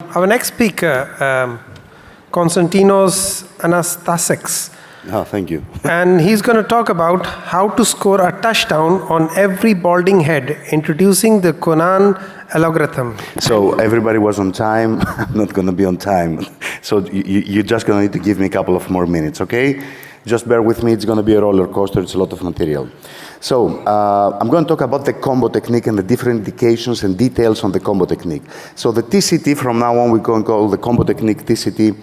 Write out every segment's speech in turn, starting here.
Our next speaker, Konstantinos Anastassakis. Oh, thank you. And he's going to talk about how to score a touchdown on every balding head, introducing the KON.AN algorithm. So everybody was on time. I'm not going to be on time. So you're just going to need to give me a couple of more minutes, okay? Just bear with me. It's going to be a roller coaster. It's a lot of material. So I'm going to talk about the combo technique and the different indications and details on the combo technique. So the TCT, from now on, we're going to call the combo technique TCT,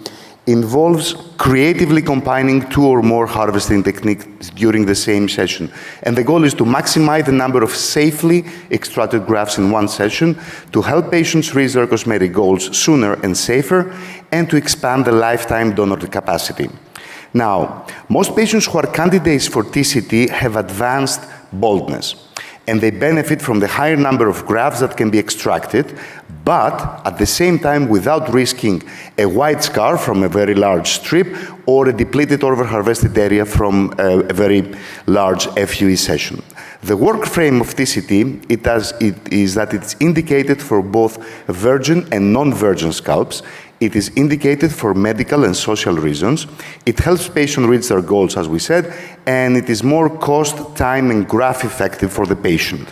involves creatively combining two or more harvesting techniques during the same session. And the goal is to maximize the number of safely extracted grafts in one session to help patients reach their cosmetic goals sooner and safer, and to expand the lifetime donor capacity. Now, most patients who are candidates for TCT have advanced baldness, and they benefit from the higher number of grafts that can be extracted, but at the same time without risking a white scar from a very large strip or a depleted or over-harvested area from a very large FUE session. The work frame of TCT is that it's indicated for both virgin and non-virgin scalps. It is indicated for medical and social reasons. It helps patients reach their goals, as we said, and it is more cost, time, and graft effective for the patient.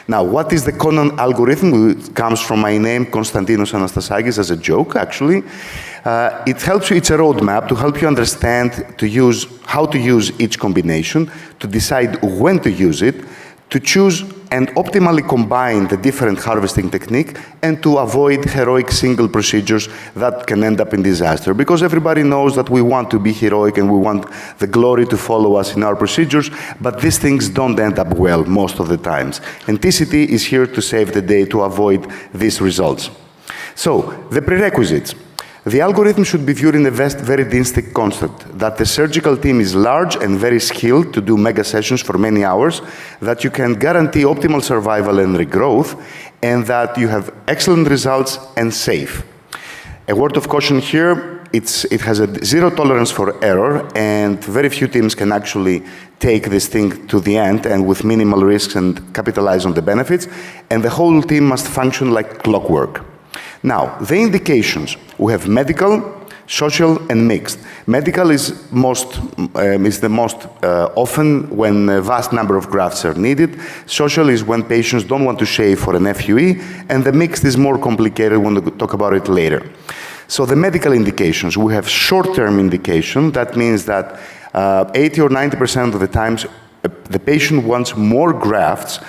Now, what is the KON.AN algorithm? It comes from my name, Konstantinos Anastassakis, as a joke, actually. It helps you, it's a roadmap to help you understand how to use each combination, to decide when to use it, to choose and optimally combine the different harvesting technique, and to avoid heroic single procedures that can end up in disaster. Because everybody knows that we want to be heroic and we want the glory to follow us in our procedures, but these things don't end up well most of the times. And TCT is here to save the day, to avoid these results. So, the prerequisites. The algorithm should be viewed in a very distinct concept, that the surgical team is large and very skilled to do mega sessions for many hours, that you can guarantee optimal survival and regrowth, and that you have excellent results and safe. A word of caution here, it has a zero tolerance for error, and very few teams can actually take this thing to the end and with minimal risks and capitalize on the benefits, and the whole team must function like clockwork. Now, the indications, we have medical, social, and mixed. Medical is the most often when a vast number of grafts are needed. Social is when patients don't want to shave for an FUE, and the mixed is more complicated when we talk about it later. So the medical indications, we have short-term indication. That means that 80 or 90% of the times the patient wants more grafts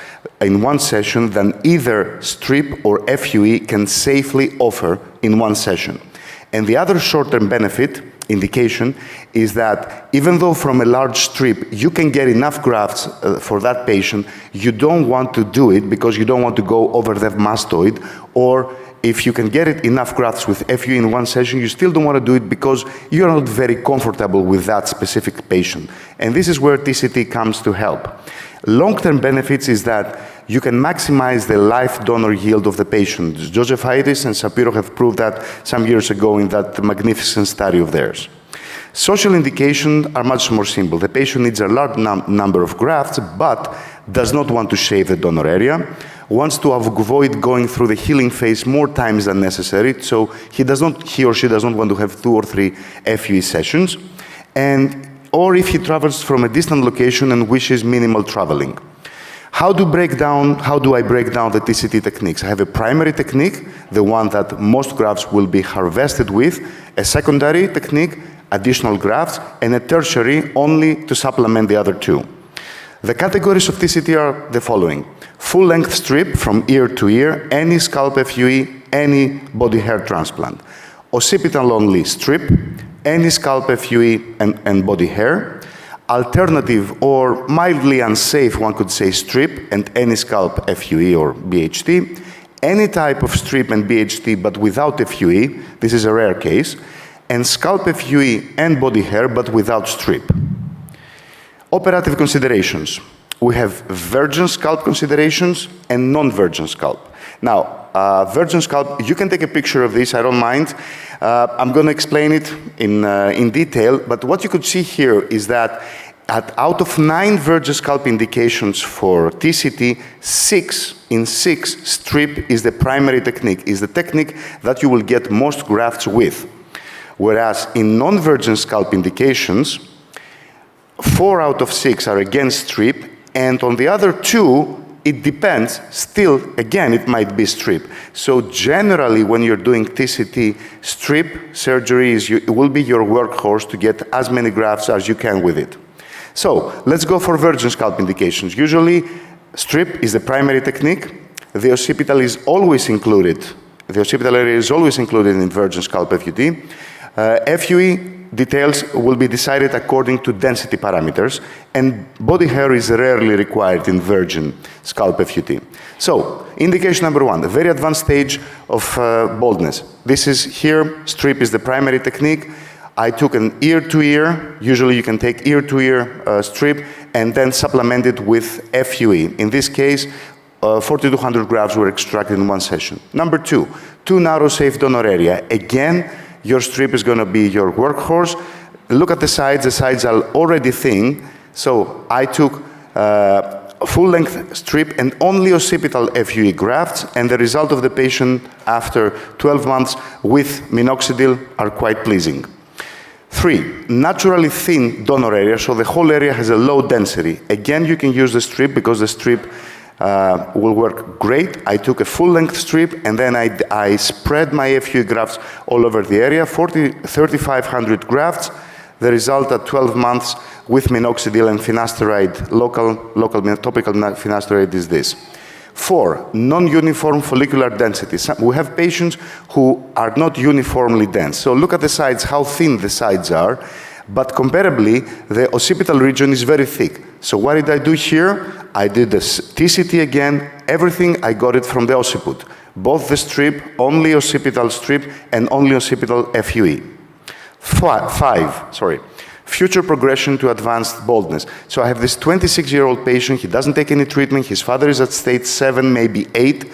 in one session than either strip or FUE can safely offer in one session. And the other short-term benefit indication is that even though from a large strip you can get enough grafts for that patient, you don't want to do it because you don't want to go over the mastoid, or if you can get enough grafts with FUE in one session, you still don't want to do it because you're not very comfortable with that specific patient. And this is where TCT comes to help. Long-term benefits is that you can maximize the life donor yield of the patient. Joseph Hayes and Shapiro have proved that some years ago in that magnificent study of theirs. Social indications are much more simple. The patient needs a large number of grafts, but does not want to shave the donor area, wants to avoid going through the healing phase more times than necessary, so he or she does not want to have 2 or 3 FUE sessions, or if he travels from a distant location and wishes minimal traveling. How do I break down the TCT techniques? I have a primary technique, the one that most grafts will be harvested with, a secondary technique, additional grafts, and a tertiary only to supplement the other two. The categories of TCT are the following: full-length strip from ear to ear, any scalp FUE, any body hair transplant. Occipital only strip, any scalp FUE and body hair. Alternative or mildly unsafe, one could say, strip and any scalp FUE or BHT. Any type of strip and BHT but without FUE, this is a rare case. And scalp FUE and body hair but without strip. Operative considerations. We have virgin scalp considerations and non-virgin scalp. Now, virgin scalp, you can take a picture of this, I don't mind. I'm going to explain it in detail, but what you could see here is that Out of 9 virgin scalp indications for TCT, 6 strip is the primary technique, is the technique that you will get most grafts with. Whereas in non-virgin scalp indications, 4 out of 6 are against strip, and on the other 2, it depends. Still, again, it might be strip. So generally, when you're doing TCT, strip surgery will be your workhorse to get as many grafts as you can with it. So let's go for virgin scalp indications. Usually, strip is the primary technique. The occipital is always included. The occipital area is always included in virgin scalp FUT. FUE details will be decided according to density parameters, and body hair is rarely required in virgin scalp FUT. So, indication number 1, the very advanced stage of baldness. This is here, strip is the primary technique. I took an ear-to-ear, usually you can take ear-to-ear strip, and then supplement it with FUE. In this case, 4,200 grafts were extracted in one session. Number 2, too narrow safe donor area. Again, your strip is going to be your workhorse. Look at the sides are already thin, so I took full-length strip and only occipital FUE grafts, and the result of the patient after 12 months with minoxidil are quite pleasing. 3, naturally thin donor area, so the whole area has a low density. Again, you can use the strip because the strip will work great. I took a full-length strip and then I spread my FUE grafts all over the area, 3,500 grafts. The result at 12 months with minoxidil and finasteride, local topical finasteride is this. 4, non-uniform follicular density. We have patients who are not uniformly dense. So look at the sides, how thin the sides are. But comparably, the occipital region is very thick. So what did I do here? I did the TCT again. Everything, I got it from the occiput. Both the strip, only occipital strip, and only occipital FUE. 5, future progression to advanced baldness. So I have this 26-year-old patient, he doesn't take any treatment, his father is at stage 7, maybe 8,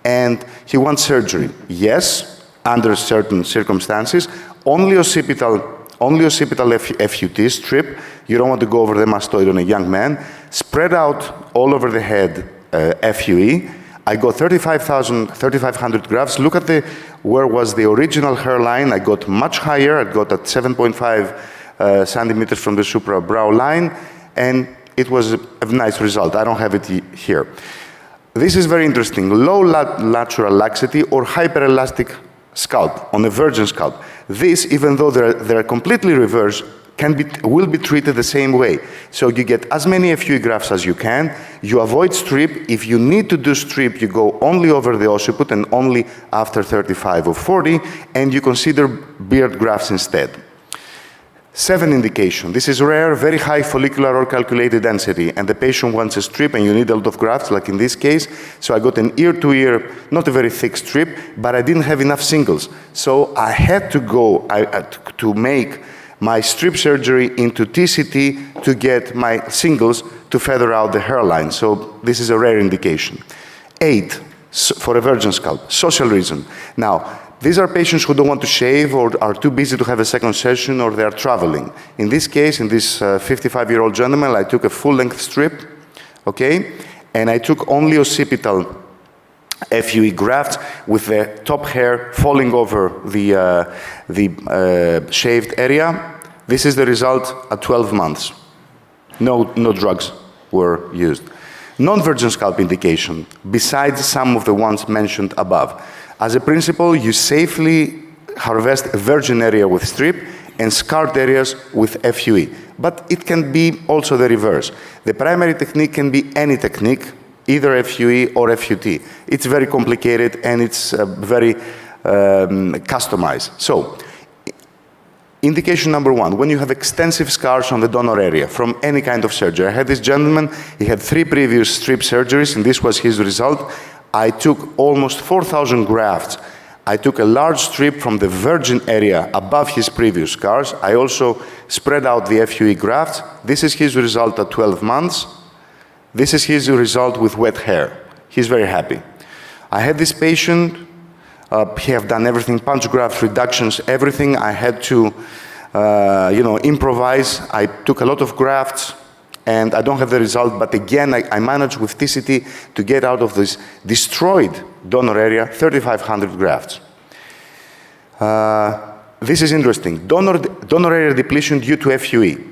and he wants surgery. Yes, under certain circumstances, only occipital FUT strip, you don't want to go over the mastoid on a young man, spread out all over the head FUE. I got 3,500 grafts. Look at where was the original hairline. I got much higher. I got at 7.5 centimeters from the supra-brow line, and it was a nice result. I don't have it here. This is very interesting. Low lateral laxity or hyperelastic scalp on a virgin scalp. This, even though they're completely reversed, will be treated the same way. So you get as many FUE grafts as you can. You avoid strip. If you need to do strip, you go only over the occiput and only after 35 or 40, and you consider beard grafts instead. 7 indication. This is rare, very high follicular or calculated density, and the patient wants a strip and you need a lot of grafts, like in this case. So I got an ear-to-ear, not a very thick strip, but I didn't have enough singles. So I had to go to make my strip surgery into TCT to get my singles to feather out the hairline. So this is a rare indication. 8, for a virgin scalp, social reason. Now, these are patients who don't want to shave or are too busy to have a second session or they are traveling. In this case, in this 55-year-old gentleman, I took a full-length strip, okay? And I took only occipital FUE grafts with the top hair falling over the shaved area. This is the result at 12 months. No drugs were used. Non-virgin scalp indication, besides some of the ones mentioned above. As a principle, you safely harvest a virgin area with strip and scarred areas with FUE. But it can be also the reverse. The primary technique can be any technique, either FUE or FUT. It's very complicated and it's very customized. So, indication number 1, when you have extensive scars on the donor area from any kind of surgery. I had this gentleman, he had 3 previous strip surgeries, and this was his result. I took almost 4,000 grafts. I took a large strip from the virgin area above his previous scars. I also spread out the FUE grafts. This is his result at 12 months. This is his result with wet hair. He's very happy. I had this patient, he have done everything, punch grafts, reductions, everything. I had to, improvise. I took a lot of grafts. And I don't have the result, but again, I managed with TCT to get out of this destroyed donor area 3,500 grafts. This is interesting. Donor area depletion due to FUE.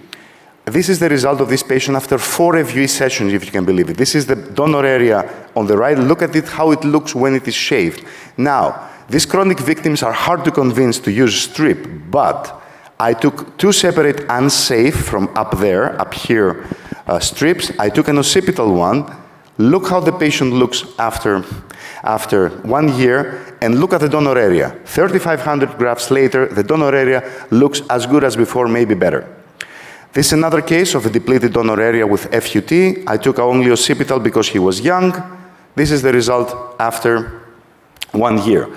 This is the result of this patient after 4 FUE sessions, if you can believe it. This is the donor area on the right. Look at it, how it looks when it is shaved. Now, these chronic victims are hard to convince to use strip, but I took 2 separate unsafe from up here, strips. I took an occipital one. Look how the patient looks after 1 year, and look at the donor area. 3,500 grafts later, the donor area looks as good as before, maybe better. This is another case of a depleted donor area with FUT. I took only occipital because he was young. This is the result after 1 year.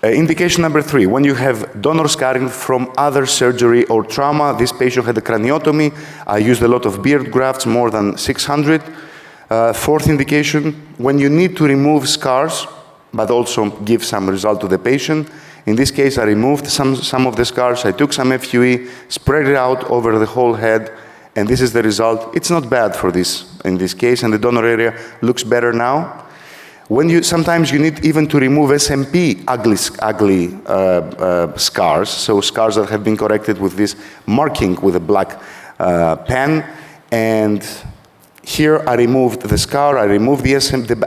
Indication number 3, when you have donor scarring from other surgery or trauma. This patient had a craniotomy. I used a lot of beard grafts, more than 600. 4th indication, when you need to remove scars, but also give some result to the patient. In this case, I removed some of the scars. I took some FUE, spread it out over the whole head, and this is the result. It's not bad for this, in this case, and the donor area looks better now. Sometimes you need even to remove SMP, ugly scars, so scars that have been corrected with this marking with a black pen. And here I removed the scar, I removed the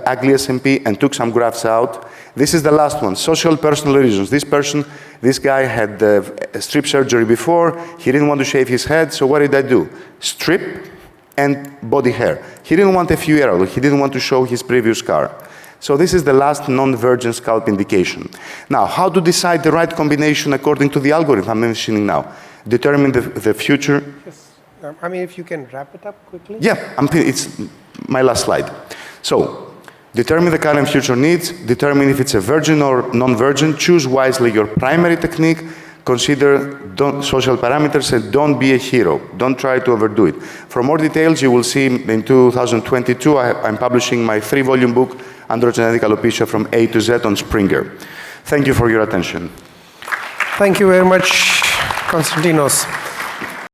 ugly SMP and took some grafts out. This is the last one, social personal reasons. This guy had strip surgery before, he didn't want to shave his head, so what did I do? Strip and body hair. He didn't want a few errors, he didn't want to show his previous scar. So this is the last non-virgin scalp indication. Now, how to decide the right combination according to the algorithm I'm mentioning now? Determine the future. Yes. I mean, if you can wrap it up quickly. Yeah, it's my last slide. So, determine the current future needs, determine if it's a virgin or non-virgin, choose wisely your primary technique, consider social parameters, and don't be a hero. Don't try to overdo it. For more details, you will see in 2022, I'm publishing my 3-volume book, Androgenetic Alopecia from A to Z on Springer. Thank you for your attention. Thank you very much, Konstantinos.